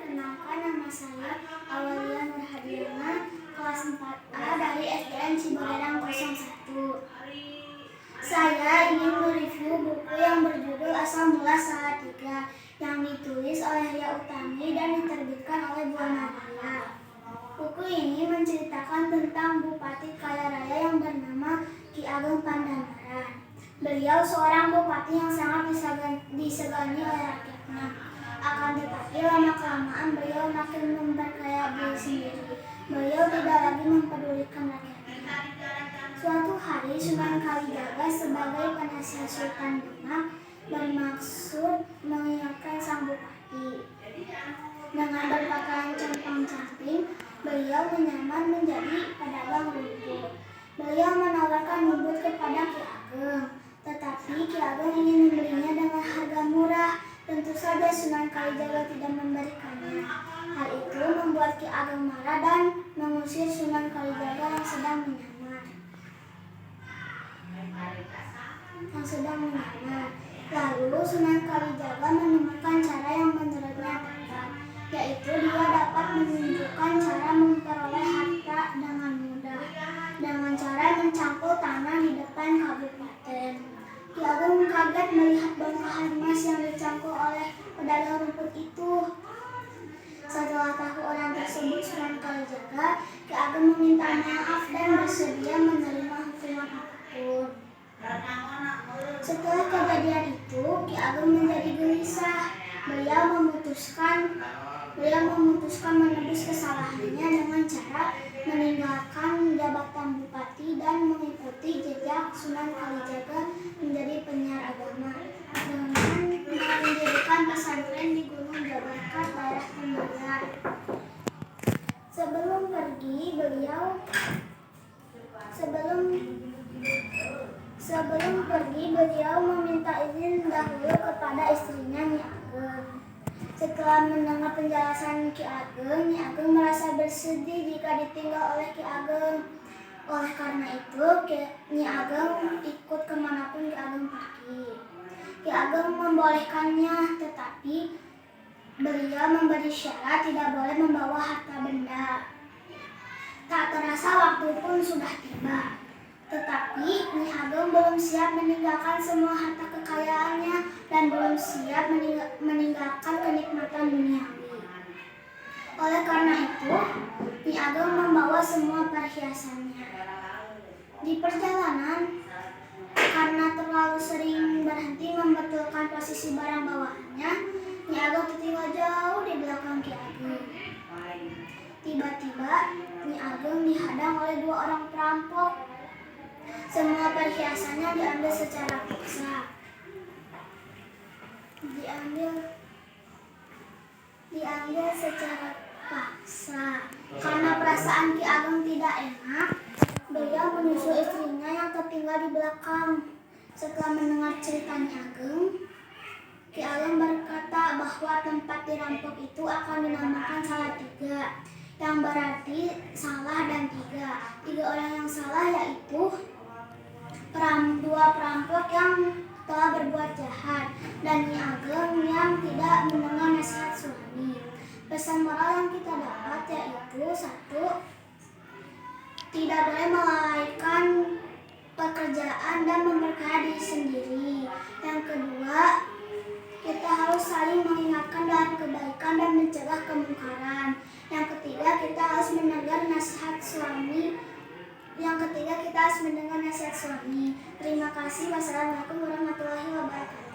Perkenalkan, nama saya Aulia Nurhadiana, kelas 4A dari SDN Ciboderam 01. Saya ingin mereview buku yang berjudul Asal Mula Salatiga yang ditulis oleh Ria Utami dan diterbitkan oleh Buana Raya. Buku ini menceritakan tentang Bupati Kaya Raya yang bernama Ki Ageng Pandanaran. Beliau seorang bupati yang sangat disegani oleh rakyatnya. Akan tetapi lama-kelamaan beliau makin memperkaya diri sendiri. Beliau tidak lagi mempedulikan rakyatnya. Suatu hari Sunan Kalijaga sebagai penasihat Sultan Demak bermaksud mengingatkan sang bupati. Dengan berpakaian compang-camping, beliau menyamar menjadi pedagang rumput. Beliau menawarkan rumput kepada Ki Ageng, tetapi Ki Ageng ingin membelinya dengan harga murah. Tentu saja Sunan Kalijaga tidak memberikannya. Hal itu membuat Ki Ageng marah dan mengusir Sunan Kalijaga yang sedang menyamar. Lalu Sunan Kalijaga menemukan cara yang menurutnya tepat, yaitu dia dapat menunjukkan cara memperoleh harta dengan mudah, dengan cara mencangkul tanah di depan kabupaten. Ki Ageng kaget melihat bongkahan emas yang dicangkul oleh pedagang rumput itu. Setelah tahu orang tersebut Sunan Kalijaga, Ki Ageng meminta maaf dan bersedia menerima hukuman apapun. Setelah kejadian itu, Ki Ageng menjadi gelisah. Beliau memutuskan menebus kesalahannya dengan cara meninggalkan jabatan bupati dan mengikuti jejak Sunan Kalijaga menjadi penyiar agama dengan mendirikan pesantren di Gunung Jabakat, daerah Tembalang. Sebelum pergi, beliau meminta izin dahulu kepada istrinya Nyi Ageng. Setelah mendengar penjelasan Ki Ageng, Nyi Ageng merasa bersedih jika ditinggal oleh Ki Ageng. Oleh karena itu, Nyi Ageng ikut kemanapun Ki Ageng pergi. Ki Ageng membolehkannya, tetapi beliau memberi syarat tidak boleh membawa harta benda. Tak terasa waktu pun sudah tiba. Tetapi Nyi Ageng belum siap meninggalkan semua harta kekayaannya dan belum siap meninggalkan kenikmatan duniawi. Oleh karena itu, Nyi Ageng membawa semua perhiasannya. Di perjalanan, karena terlalu sering berhenti membetulkan posisi barang bawaannya, Nyi Ageng tertinggal jauh di belakang Ki Ageng. Tiba-tiba, Nyi Ageng dihadang oleh 2 orang perampok. Semua perhiasannya diambil secara paksa. Karena perasaan Ki Ageng tidak enak, beliau menyusul istrinya yang tertinggal di belakang. Setelah mendengar cerita Nyi Ageng, Ki Ageng berkata bahwa tempat dirampok itu akan dinamakan Salatiga, yang berarti salah dan tiga. 3 orang yang salah yaitu 2 perampok yang telah berbuat jahat dan Nyi Ageng yang tidak mendengar nasihat suami. Pesan moral yang kita dapat yaitu 1. Tidak boleh melalaikan pekerjaan dan memperkaya diri sendiri. Yang kedua, kita harus saling mengingatkan dalam kebaikan dan mencegah kemungkaran. Yang ketiga, kita harus mendengar nasihat suami. Terima kasih. Wassalamualaikum warahmatullahi wabarakatuh.